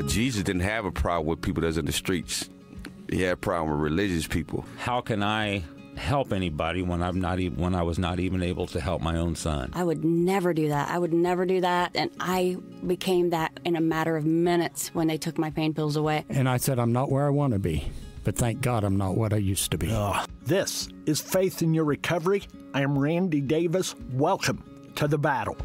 Jesus didn't have a problem with people that's in the streets. He had a problem with religious people. How can I help anybody when I was not even able to help my own son? I would never do that. I would never do that. And I became that in a matter of minutes when they took my pain pills away. And I said, I'm not where I want to be. But thank God I'm not what I used to be. This is Faith in Your Recovery. I am Randy Davis. Welcome to the battle.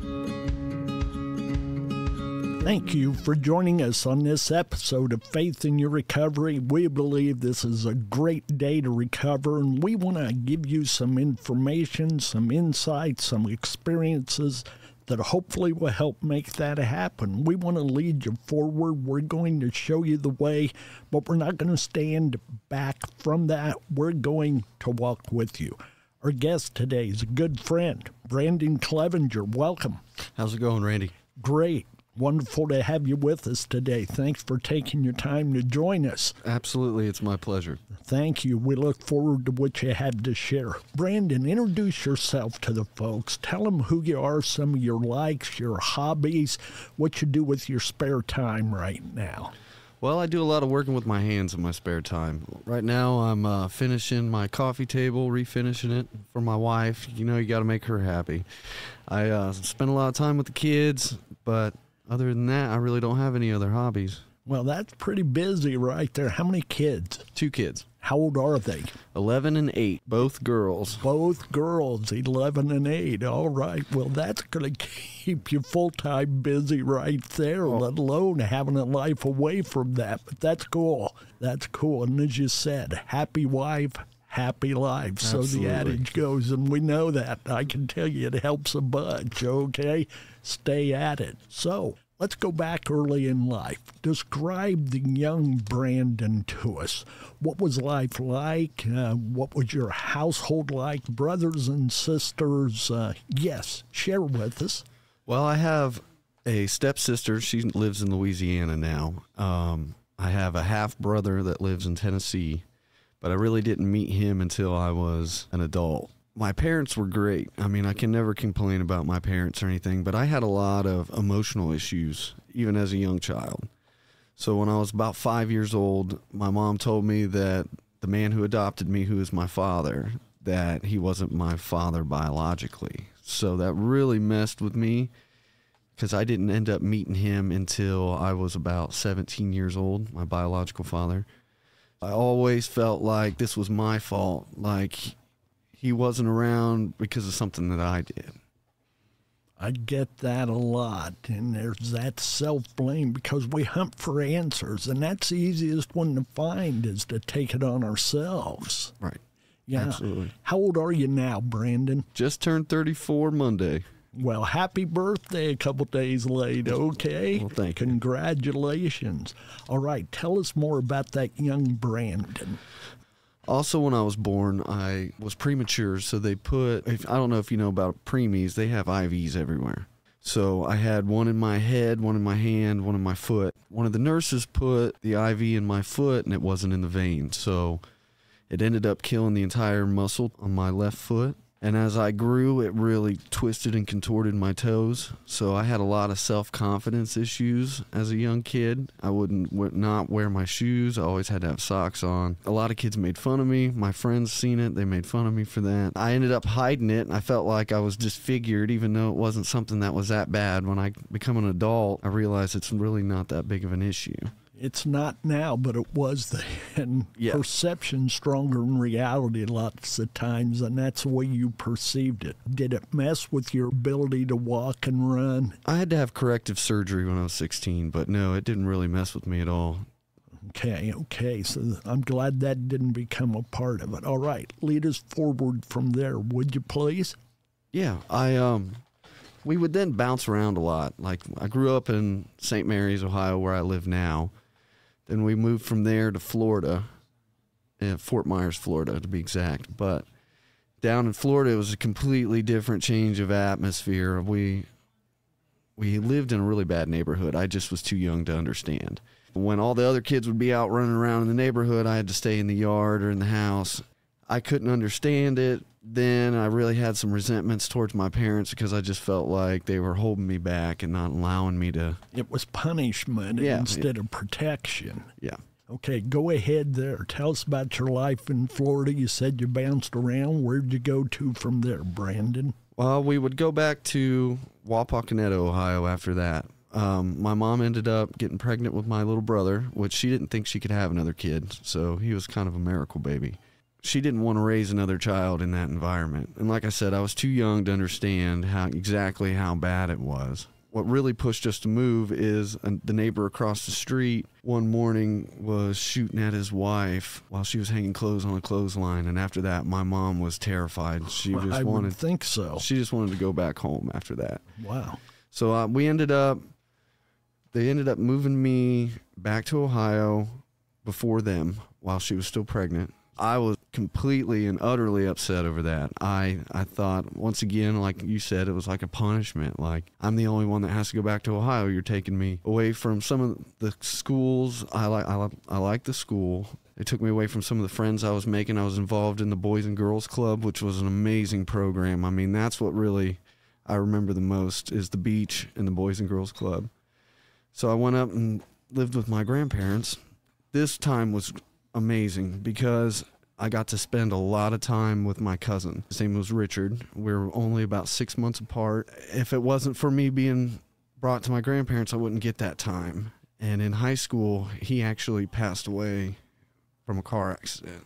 Thank you for joining us on this episode of Faith in Your Recovery. We believe this is a great day to recover, and we want to give you some information, some insights, some experiences that hopefully will help make that happen. We want to lead you forward. We're going to show you the way, but we're not going to stand back from that. We're going to walk with you. Our guest today is a good friend, Brandon Clevenger. Welcome. How's it going, Randy? Great. Wonderful to have you with us today. Thanks for taking your time to join us. Absolutely. It's my pleasure. Thank you. We look forward to what you have to share. Brandon, introduce yourself to the folks. Tell them who you are, some of your likes, your hobbies, what you do with your spare time right now. Well, I do a lot of working with my hands in my spare time. Right now, I'm finishing my coffee table, refinishing it for my wife. You know, you got to make her happy. I spend a lot of time with the kids, but other than that, I really don't have any other hobbies. Well, that's pretty busy right there. How many kids? 2 kids. How old are they? 11 and 8, both girls. Both girls, 11 and 8. All right. Well, that's going to keep you full-time busy right there, let alone having a life away from that. But that's cool. That's cool. And as you said, happy wife, happy life. Absolutely. So the adage goes, and we know that. I can tell you it helps a bunch, okay? Stay at it. So let's go back early in life. Describe the young Brandon to us. What was life like? What was your household like? Brothers and sisters? Yes, share with us. Well, I have a stepsister. She lives in Louisiana now. I have a half-brother that lives in Tennessee, but I really didn't meet him until I was an adult. My parents were great. I mean, I can never complain about my parents or anything, but I had a lot of emotional issues, even as a young child. So when I was about 5 years old, my mom told me that the man who adopted me, who is my father, that he wasn't my father biologically. So that really messed with me because I didn't end up meeting him until I was about 17 years old, my biological father. I always felt like this was my fault, like he wasn't around because of something that I did. I get that a lot, and there's that self-blame because we hunt for answers, and that's the easiest one to find is to take it on ourselves. Right. Yeah. Absolutely. How old are you now, Brandon? Just turned 34 Monday. Well, happy birthday a couple days late, okay? Well, thank you. Congratulations. All right, tell us more about that young Brandon. Also, when I was born, I was premature, so they put, I don't know if you know about preemies, they have IVs everywhere. So I had one in my head, one in my hand, one in my foot. One of the nurses put the IV in my foot, and it wasn't in the vein, so it ended up killing the entire muscle on my left foot. And as I grew, it really twisted and contorted my toes. So I had a lot of self-confidence issues as a young kid. I would not wear my shoes. I always had to have socks on. A lot of kids made fun of me. My friends seen it. They made fun of me for that. I ended up hiding it, and I felt like I was disfigured, even though it wasn't something that was that bad. When I become an adult, I realized it's really not that big of an issue. It's not now, but it was then. Yeah. Perception stronger than reality lots of times, and that's the way you perceived it. Did it mess with your ability to walk and run? I had to have corrective surgery when I was 16, but no, it didn't really mess with me at all. Okay, so I'm glad that didn't become a part of it. All right, lead us forward from there, would you please? Yeah, we would then bounce around a lot. Like, I grew up in St. Mary's, Ohio, where I live now. Then we moved from there to Florida, Fort Myers, Florida, to be exact. But down in Florida, it was a completely different change of atmosphere. We lived in a really bad neighborhood. I just was too young to understand. When all the other kids would be out running around in the neighborhood, I had to stay in the yard or in the house. I couldn't understand it. Then I really had some resentments towards my parents because I just felt like they were holding me back and not allowing me to. It was punishment instead of protection. Yeah. Okay, go ahead there. Tell us about your life in Florida. You said you bounced around. Where'd you go to from there, Brandon? Well, we would go back to Wapakoneta, Ohio after that. My mom ended up getting pregnant with my little brother, which she didn't think she could have another kid, so he was kind of a miracle baby. She didn't want to raise another child in that environment. And like I said, I was too young to understand exactly how bad it was. What really pushed us to move is the neighbor across the street one morning was shooting at his wife while she was hanging clothes on a clothesline. And after that, my mom was terrified. She would think so. She just wanted to go back home after that. Wow. So they ended up moving me back to Ohio before them while she was still pregnant. I was completely and utterly upset over that. I thought, once again, like you said, it was like a punishment. Like, I'm the only one that has to go back to Ohio. You're taking me away from some of the schools. I like the school. They took me away from some of the friends I was making. I was involved in the Boys and Girls Club, which was an amazing program. I mean, that's what really I remember the most is the beach and the Boys and Girls Club. So I went up and lived with my grandparents. This time was amazing because I got to spend a lot of time with my cousin. His name was Richard. We were only about 6 months apart. If it wasn't for me being brought to my grandparents, I wouldn't get that time. And in high school, he actually passed away from a car accident.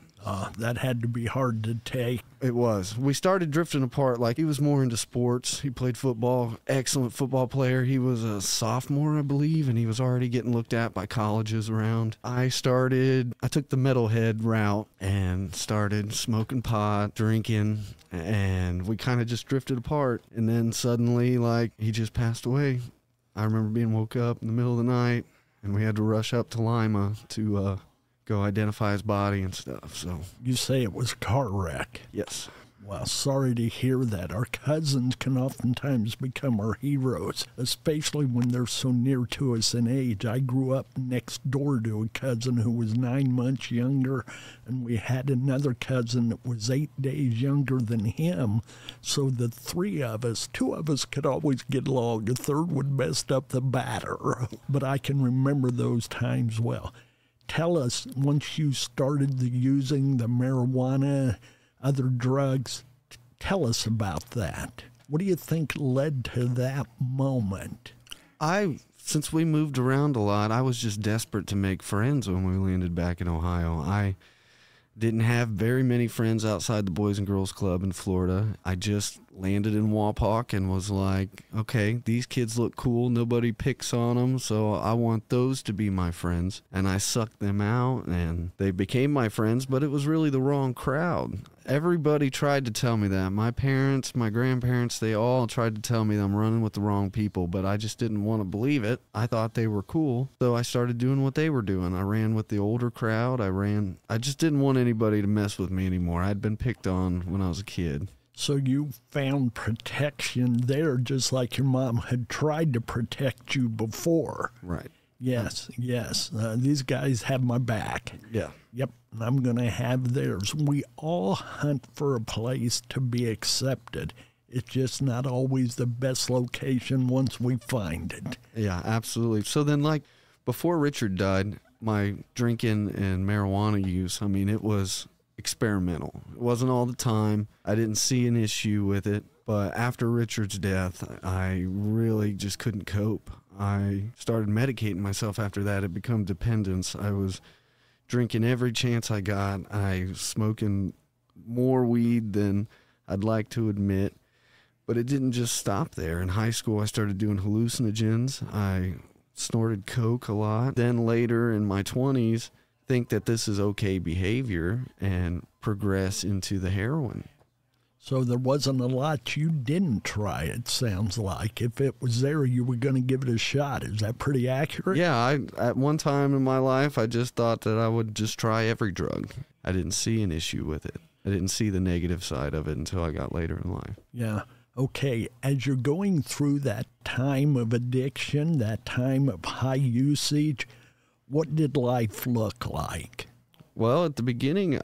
That had to be hard to take. It was. We started drifting apart. Like, he was more into sports. He played football, excellent football player. He was a sophomore, I believe, and he was already getting looked at by colleges around. I took the metalhead route and started smoking pot, drinking, and we kind of just drifted apart. And then suddenly, like, he just passed away. I remember being woke up in the middle of the night, and we had to rush up to Lima to go identify his body and stuff. So you say it was a car wreck? Yes. Well, sorry to hear that. Our cousins can oftentimes become our heroes, especially when they're so near to us in age. I grew up next door to a cousin who was 9 months younger, and we had another cousin that was 8 days younger than him. So the three of us, two of us could always get along. The third would mess up the batter. But I can remember those times well. Tell us, once you started using the marijuana, other drugs, tell us about that. What do you think led to that moment? Since we moved around a lot, I was just desperate to make friends when we landed back in Ohio. I didn't have very many friends outside the Boys and Girls Club in Florida. I just landed in Wapak and was like, okay, these kids look cool. Nobody picks on them, so I want those to be my friends. And I sucked them out, and they became my friends, but it was really the wrong crowd. Everybody tried to tell me that. My parents, my grandparents, they all tried to tell me that I'm running with the wrong people, but I just didn't want to believe it. I thought they were cool, so I started doing what they were doing. I ran with the older crowd. I just didn't want anybody to mess with me anymore. I'd been picked on when I was a kid. So you found protection there, just like your mom had tried to protect you before. Right. Yes. These guys have my back. Yeah. Yep. I'm going to have theirs. We all hunt for a place to be accepted. It's just not always the best location once we find it. Yeah, absolutely. So then, like, before Richard died, my drinking and marijuana use, I mean, it was experimental. It wasn't all the time. I didn't see an issue with it. But after Richard's death, I really just couldn't cope. I started medicating myself after that. It became dependence. I was drinking every chance I got. I was smoking more weed than I'd like to admit. But it didn't just stop there. In high school, I started doing hallucinogens. I snorted coke a lot. Then later in my 20s, think that this is okay behavior and progress into the heroin. So there wasn't a lot you didn't try, it sounds like. If it was there, you were going to give it a shot. Is that pretty accurate? Yeah, at one time in my life, I just thought that I would just try every drug. I didn't see an issue with it. I didn't see the negative side of it until I got later in life. Yeah. Okay, as you're going through that time of addiction, that time of high usage, what did life look like? Well, at the beginning,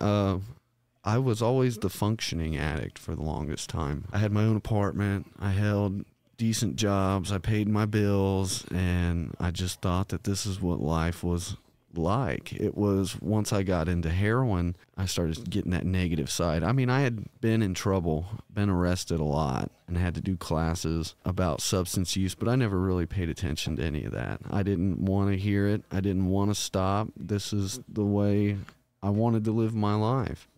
I was always the functioning addict for the longest time. I had my own apartment. I held decent jobs. I paid my bills, and I just thought that this is what life was like. It was once I got into heroin, I started getting that negative side. I mean, I had been in trouble, been arrested a lot, and had to do classes about substance use, but I never really paid attention to any of that. I didn't want to hear it. I didn't want to stop. This is the way I wanted to live my life.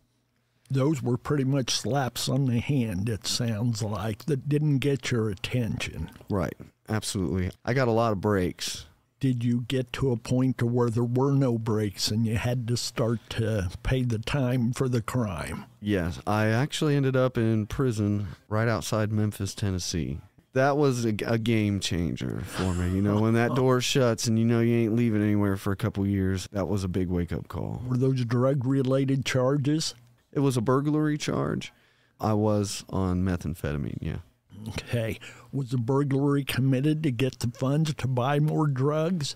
Those were pretty much slaps on the hand, it sounds like, that didn't get your attention. Right, absolutely. I got a lot of breaks. Did you get to a point to where there were no breaks and you had to start to pay the time for the crime? Yes, I actually ended up in prison right outside Memphis, Tennessee. That was a game changer for me. You know, when that door shuts and you know you ain't leaving anywhere for a couple years, that was a big wake-up call. Were those drug-related charges? It was a burglary charge. I was on methamphetamine, yeah. Okay. Was the burglary committed to get the funds to buy more drugs?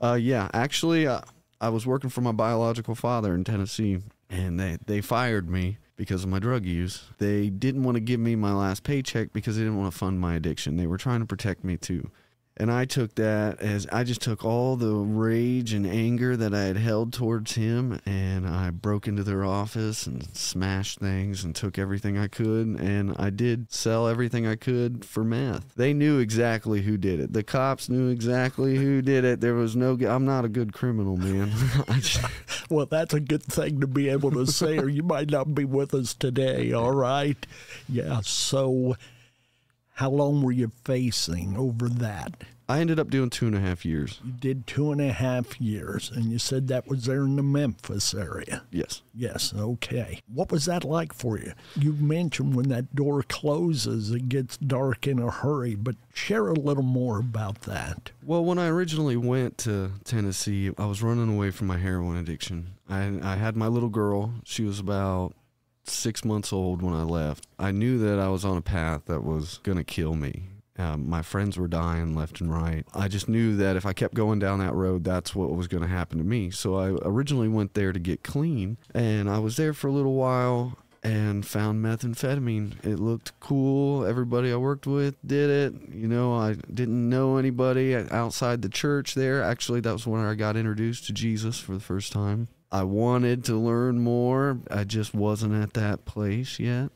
Yeah. Actually, I was working for my biological father in Tennessee, and they fired me because of my drug use. They didn't want to give me my last paycheck because they didn't want to fund my addiction. They were trying to protect me, too. And I took that as I just took all the rage and anger that I had held towards him, and I broke into their office and smashed things and took everything I could, and I did sell everything I could for meth. They knew exactly who did it. The cops knew exactly who did it. There was no... I'm not a good criminal, man. Well, that's a good thing to be able to say, or you might not be with us today, all right? Yeah, so... How long were you facing over that? I ended up doing 2.5 years. You did 2.5 years, and you said that was there in the Memphis area. Yes. Yes, okay. What was that like for you? You mentioned when that door closes, it gets dark in a hurry, but share a little more about that. Well, when I originally went to Tennessee, I was running away from my heroin addiction. I had my little girl. She was about 6 months old when I left. I knew that I was on a path that was going to kill me. My friends were dying left and right. I just knew that if I kept going down that road, that's what was going to happen to me. So I originally went there to get clean, and I was there for a little while and found methamphetamine. It looked cool. Everybody I worked with did it. You know, I didn't know anybody outside the church there. Actually, that was when I got introduced to Jesus for the first time. I wanted to learn more. I just wasn't at that place yet.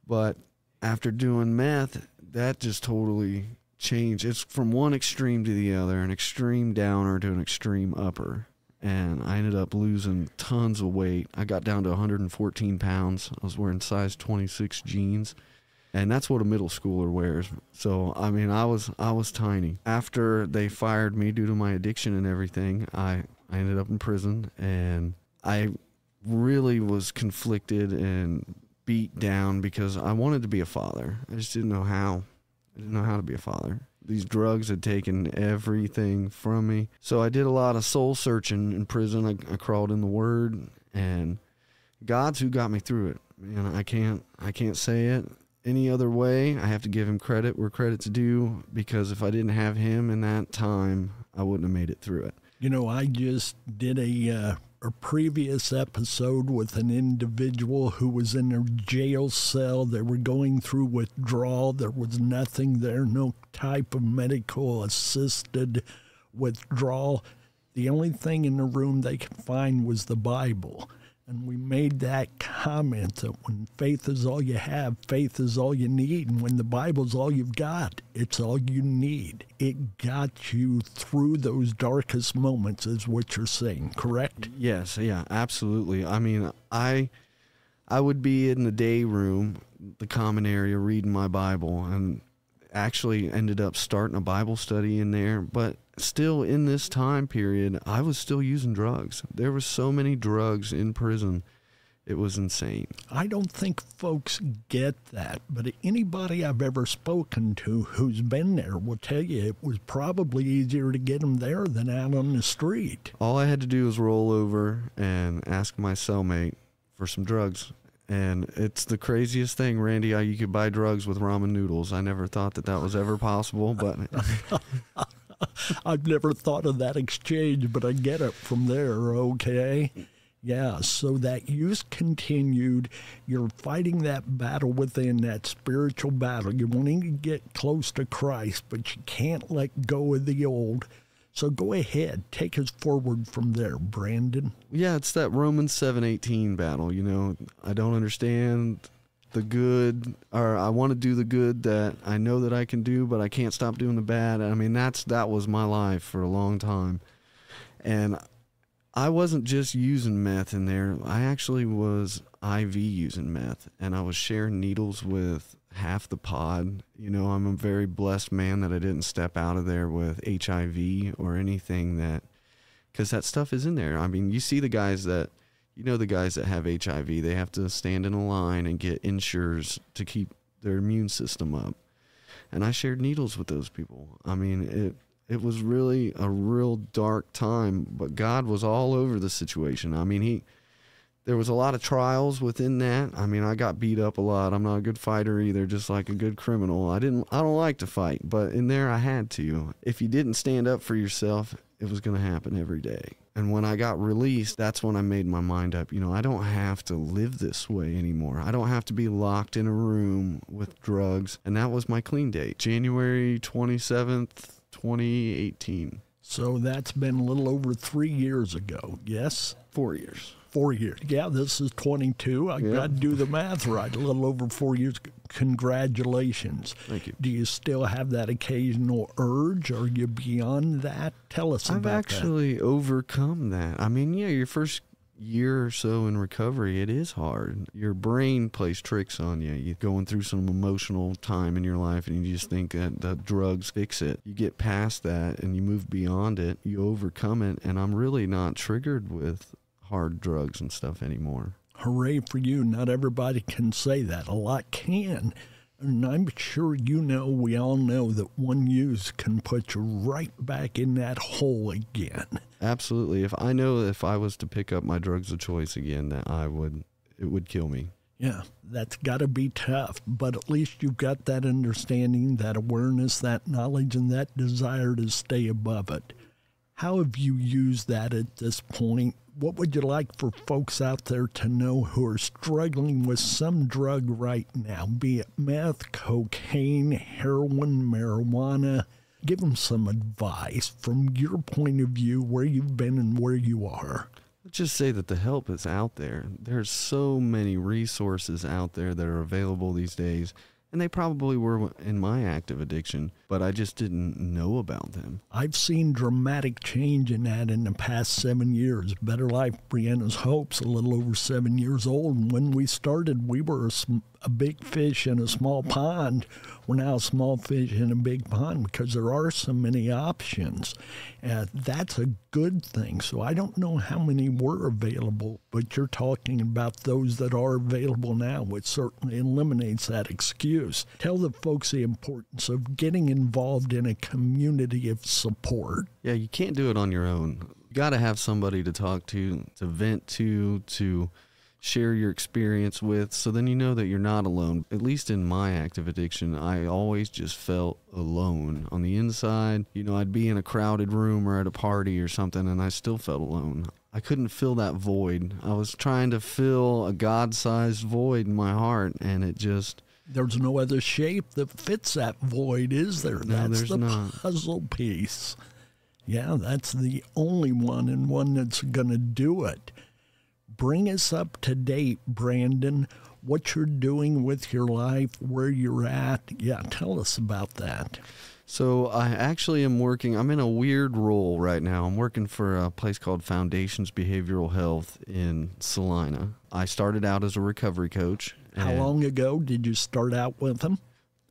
But after doing meth, that just totally changed. It's from one extreme to the other, an extreme downer to an extreme upper. And I ended up losing tons of weight. I got down to 114 pounds. I was wearing size 26 jeans. And that's what a middle schooler wears. So, I mean, I was tiny. After they fired me due to my addiction and everything, I ended up in prison, and I really was conflicted and beat down because I wanted to be a father. I just didn't know how. I didn't know how to be a father. These drugs had taken everything from me. So I did a lot of soul searching in prison. I crawled in the Word, and God's who got me through it. Man, I can't say it any other way. I have to give him credit where credit's due, because if I didn't have him in that time, I wouldn't have made it through it. You know, I just did a previous episode with an individual who was in a jail cell. They were going through withdrawal. There was nothing there, no type of medical assisted withdrawal. The only thing in the room they could find was the Bible. And we made that comment that when faith is all you have, faith is all you need. And when the Bible's all you've got, it's all you need. It got you through those darkest moments, is what you're saying, correct? Yes, yeah, absolutely. I mean, I would be in the day room, the common area, reading my Bible, and actually ended up starting a Bible study in there. But still, in this time period, I was still using drugs. There were so many drugs in prison. It was insane. I don't think folks get that, but anybody I've ever spoken to who's been there will tell you it was probably easier to get them there than out on the street. All I had to do was roll over and ask my cellmate for some drugs. And it's the craziest thing, Randy, how you could buy drugs with ramen noodles. I never thought that was ever possible, but... I've never thought of that exchange, but I get it from there, okay? Yeah, so that use continued. You're fighting that battle within, that spiritual battle. You're wanting to get close to Christ, but you can't let go of the old. So go ahead, take us forward from there, Brandon. Yeah, it's that Romans 7:18 battle. You know, I don't understand the good, or I want to do the good that I know that I can do, but I can't stop doing the bad. I mean, that was my life for a long time. And I wasn't just using meth in there. I actually was IV using meth, and I was sharing needles with half the pod. You know, I'm a very blessed man that I didn't step out of there with HIV or anything that, because that stuff is in there. I mean, you see the guys that, you know, the guys that have HIV, they have to stand in a line and get insures to keep their immune system up. And I shared needles with those people. I mean, it was really a real dark time, but God was all over the situation. I mean, there was a lot of trials within that. I mean, I got beat up a lot. I'm not a good fighter either, just like a good criminal. I don't like to fight, but in there I had to. If you didn't stand up for yourself, it was going to happen every day. And when I got released, that's when I made my mind up. You know, I don't have to live this way anymore. I don't have to be locked in a room with drugs. And that was my clean date, January 27th, 2018. So that's been a little over 3 years ago, yes? 4 years. 4 years. Yeah, this is 22. I got to do the math right. A little over 4 years. Congratulations. Thank you. Do you still have that occasional urge? Are you beyond that? Tell us about that. I've actually overcome that. I mean, yeah, your first year or so in recovery, it is hard. Your brain plays tricks on you. You're going through some emotional time in your life, and you just think that the drugs fix it. You get past that, and you move beyond it. You overcome it, and I'm really not triggered with hard drugs and stuff anymore. Hooray for you. Not everybody can say that. A lot can. And I'm sure you know, we all know that one use can put you right back in that hole again. Absolutely. If I was to pick up my drugs of choice again, that it would kill me. Yeah, that's got to be tough, but at least you've got that understanding, that awareness, that knowledge, and that desire to stay above it. How have you used that at this point? What would you like for folks out there to know who are struggling with some drug right now, be it meth, cocaine, heroin, marijuana? Give them some advice from your point of view, where you've been and where you are. Let's just say that the help is out there. There's so many resources out there that are available these days. And they probably were in my active addiction, but I just didn't know about them. I've seen dramatic change in that in the past 7 years. Better Life, Brianna's Hope's a little over 7 years old. And when we started, we were a big fish in a small pond. We're now a small fish in a big pond because there are so many options. That's a good thing. So I don't know how many were available, but you're talking about those that are available now, which certainly eliminates that excuse. Tell the folks the importance of getting involved in a community of support. Yeah, you can't do it on your own. You got to have somebody to talk to vent to share your experience with, so then you know that you're not alone. At least in my active addiction, I always just felt alone. On the inside, you know, I'd be in a crowded room or at a party or something, and I still felt alone. I couldn't fill that void. I was trying to fill a God-sized void in my heart, and it just... There's no other shape that fits that void, is there? No, that's the not. Puzzle piece. Yeah, that's the only one, and one that's going to do it. Bring us up to date, Brandon, what you're doing with your life, where you're at. Yeah, tell us about that. So I actually am I'm in a weird role right now. I'm working for a place called Foundations Behavioral Health in Salina. I started out as a recovery coach. How long ago did you start out with them?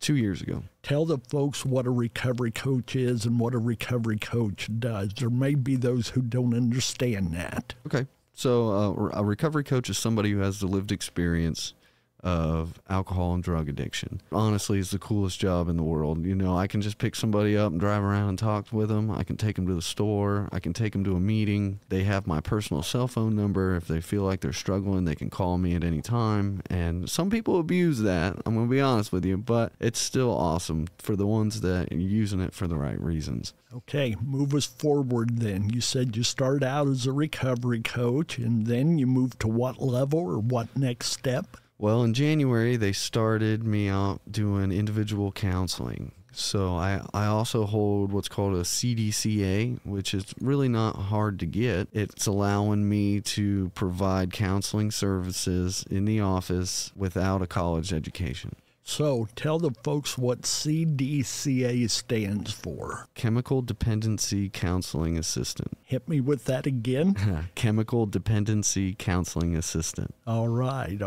2 years ago. Tell the folks what a recovery coach is and what a recovery coach does. There may be those who don't understand that. Okay. So a recovery coach is somebody who has the lived experience of alcohol and drug addiction. Honestly, it's the coolest job in the world. You know, I can just pick somebody up and drive around and talk with them. I can take them to the store. I can take them to a meeting. They have my personal cell phone number. If they feel like they're struggling, they can call me at any time. And some people abuse that, I'm going to be honest with you, but it's still awesome for the ones that are using it for the right reasons. Okay, move us forward then. You said you started out as a recovery coach, and then you moved to what level or what next step? Well, in January, they started me out doing individual counseling. So I also hold what's called a CDCA, which is really not hard to get. It's allowing me to provide counseling services in the office without a college education. So tell the folks what CDCA stands for. Chemical Dependency Counseling Assistant. Hit me with that again. Chemical Dependency Counseling Assistant. All right.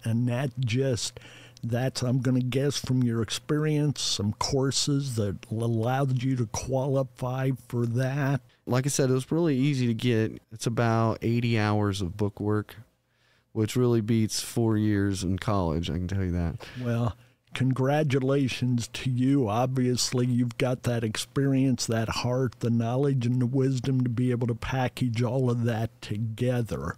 And that's, I'm going to guess from your experience, some courses that allowed you to qualify for that. Like I said, it was really easy to get. It's about 80 hours of book work, which really beats 4 years in college, I can tell you that. Well, congratulations to you. Obviously, you've got that experience, that heart, the knowledge, and the wisdom to be able to package all of that together.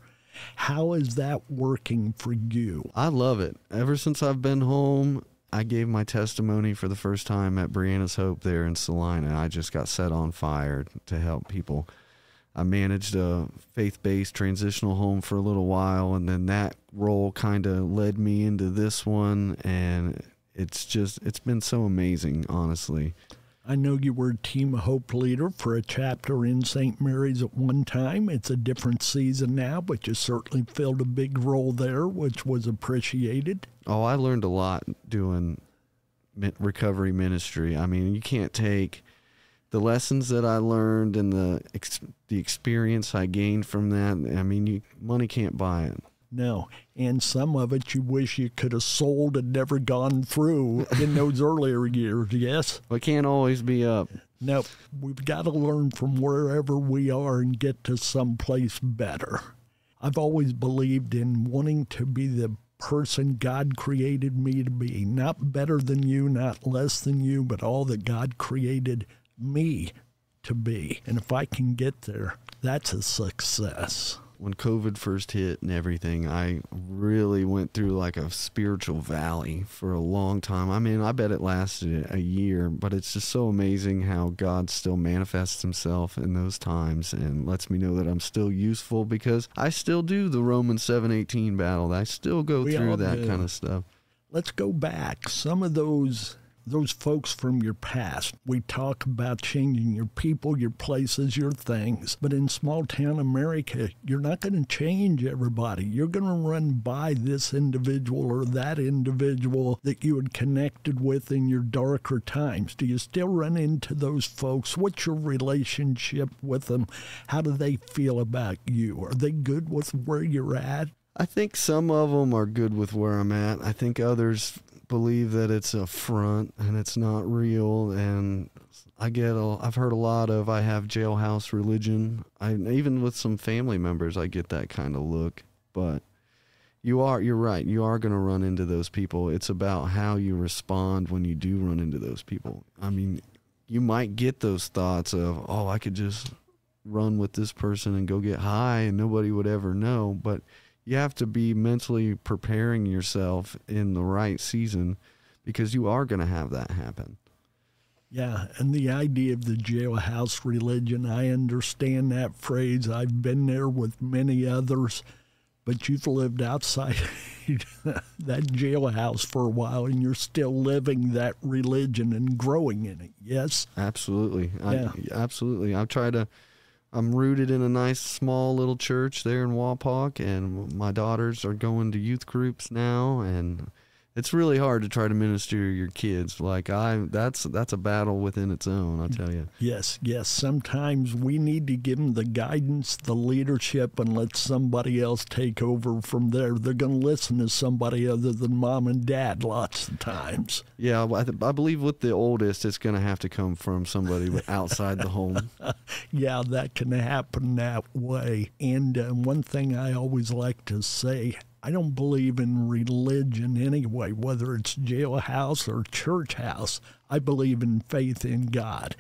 How is that working for you? I love it. Ever since I've been home, I gave my testimony for the first time at Brianna's Hope there in Salina. I just got set on fire to help people. I managed a faith-based transitional home for a little while, and then that role kind of led me into this one, and it's been so amazing, honestly. I know you were a Team of Hope leader for a chapter in St. Mary's at one time. It's a different season now, but you certainly filled a big role there, which was appreciated. Oh, I learned a lot doing recovery ministry. I mean, you can't take the lessons that I learned and the experience I gained from that. I mean, money can't buy it. No, and some of it you wish you could have sold and never gone through in those earlier years, yes? Well, it can't always be up. No, we've got to learn from wherever we are and get to someplace better. I've always believed in wanting to be the person God created me to be. Not better than you, not less than you, but all that God created me to be. And if I can get there, that's a success. When COVID first hit and everything, I really went through like a spiritual valley for a long time. I mean, I bet it lasted a year, but it's just so amazing how God still manifests himself in those times and lets me know that I'm still useful, because I still do the Romans 7:18 battle. I still go through that kind of stuff. Let's go back. Some of those folks from your past. We talk about changing your people, your places, your things. But in small town America, you're not going to change everybody. You're going to run by this individual or that individual that you had connected with in your darker times. Do you still run into those folks? What's your relationship with them? How do they feel about you? Are they good with where you're at? I think some of them are good with where I'm at. I think others believe that it's a front and it's not real, and I've heard a lot of I have jailhouse religion. Even with some family members, I get that kind of look. But you're right. You are going to run into those people. It's about how you respond when you do run into those people. I mean, you might get those thoughts of, oh, I could just run with this person and go get high and nobody would ever know. But you have to be mentally preparing yourself in the right season, because you are going to have that happen. Yeah, and the idea of the jailhouse religion, I understand that phrase. I've been there with many others, but you've lived outside that jailhouse for a while, and you're still living that religion and growing in it, yes? Absolutely. Yeah. Absolutely. I'm rooted in a nice small little church there in Wapak, and my daughters are going to youth groups now, and it's really hard to try to minister to your kids. That's a battle within its own, I'll tell you. Yes. Sometimes we need to give them the guidance, the leadership, and let somebody else take over from there. They're going to listen to somebody other than mom and dad lots of times. Yeah, I believe with the oldest, it's going to have to come from somebody outside the home. Yeah, that can happen that way. And one thing I always like to say, I don't believe in religion anyway, whether it's jailhouse or church house. I believe in faith in God.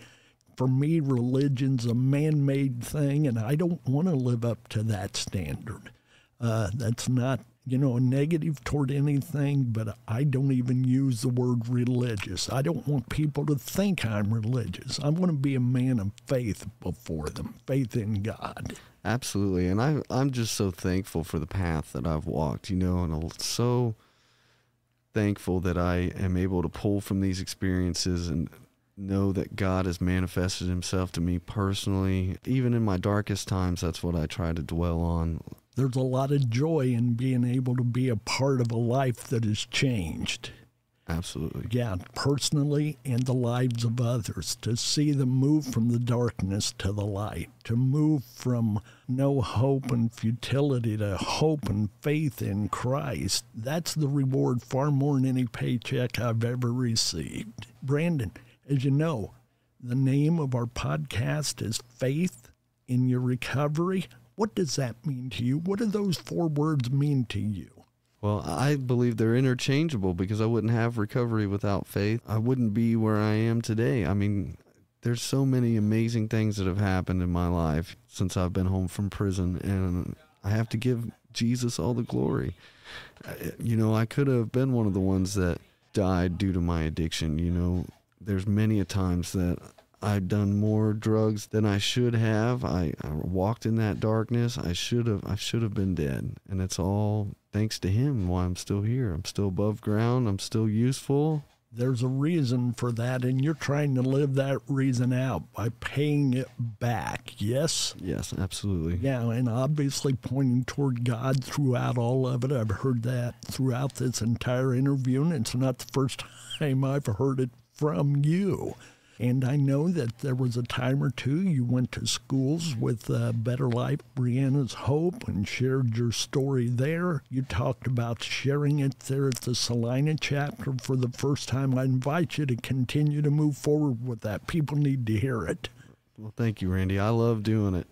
For me, religion's a man-made thing, and I don't want to live up to that standard. That's not, a negative toward anything, but I don't even use the word religious. I don't want people to think I'm religious. I want to be a man of faith before them, faith in God. Absolutely, and I'm just so thankful for the path that I've walked, and I'm so thankful that I am able to pull from these experiences and know that God has manifested himself to me personally. Even in my darkest times, that's what I try to dwell on. There's a lot of joy in being able to be a part of a life that has changed. Absolutely. Yeah, personally and the lives of others, to see them move from the darkness to the light, to move from no hope and futility to hope and faith in Christ. That's the reward far more than any paycheck I've ever received. Brandon, as you know, the name of our podcast is Faith in Your Recovery. What does that mean to you? What do those 4 words mean to you? Well, I believe they're interchangeable because I wouldn't have recovery without faith. I wouldn't be where I am today. I mean, there's so many amazing things that have happened in my life since I've been home from prison, and I have to give Jesus all the glory. I could have been one of the ones that died due to my addiction. There's many a times that I've done more drugs than I should have. I walked in that darkness. I should have been dead. And it's all thanks to him why I'm still here. I'm still above ground. I'm still useful. There's a reason for that, and you're trying to live that reason out by paying it back, yes? Yes, absolutely. Yeah, and obviously pointing toward God throughout all of it. I've heard that throughout this entire interview, and it's not the first time I've heard it from you. And I know that there was a time or two you went to schools with Better Life, Brianna's Hope, and shared your story there. You talked about sharing it there at the Salina chapter for the first time. I invite you to continue to move forward with that. People need to hear it. Well, thank you, Randy. I love doing it.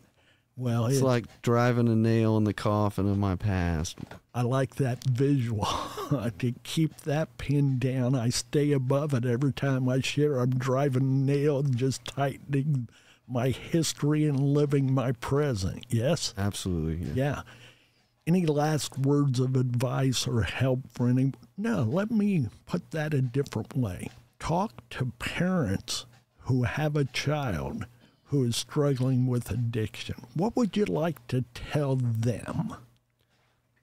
Well, it's like driving a nail in the coffin of my past. I like that visual. To keep that pinned down, I stay above it every time I share. I'm driving a nail, just tightening my history and living my present. Yes? Absolutely. Yeah. Any last words of advice or help for any? No, let me put that a different way. Talk to parents who have a child who is struggling with addiction. What would you like to tell them?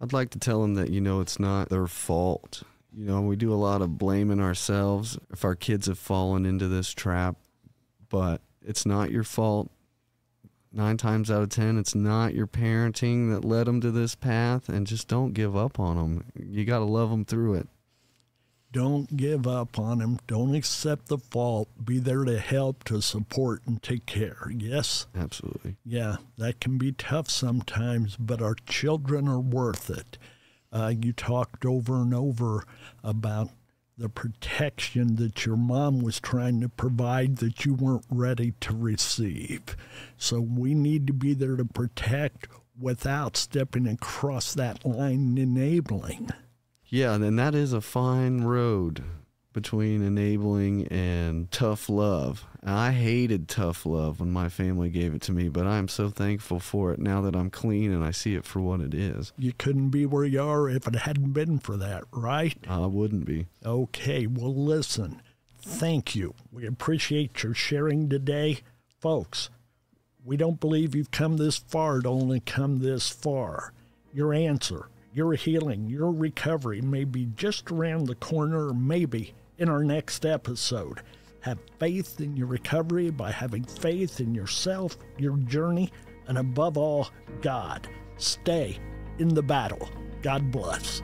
I'd like to tell them that, it's not their fault. We do a lot of blaming ourselves if our kids have fallen into this trap, but it's not your fault. 9 times out of 10, it's not your parenting that led them to this path, and just don't give up on them. You got to love them through it. Don't give up on them. Don't accept the fault. Be there to help, to support, and take care. Yes? Absolutely. Yeah, that can be tough sometimes, but our children are worth it. You talked over and over about the protection that your mom was trying to provide that you weren't ready to receive. So we need to be there to protect without stepping across that line and enabling. Yeah, and that is a fine road between enabling and tough love. And I hated tough love when my family gave it to me, but I'm so thankful for it now that I'm clean and I see it for what it is. You couldn't be where you are if it hadn't been for that, right? I wouldn't be. Okay, well, listen, thank you. We appreciate your sharing today. Folks, we don't believe you've come this far to only come this far. Your answer, your healing, your recovery may be just around the corner, or maybe in our next episode. Have faith in your recovery by having faith in yourself, your journey, and above all, God. Stay in the battle. God bless.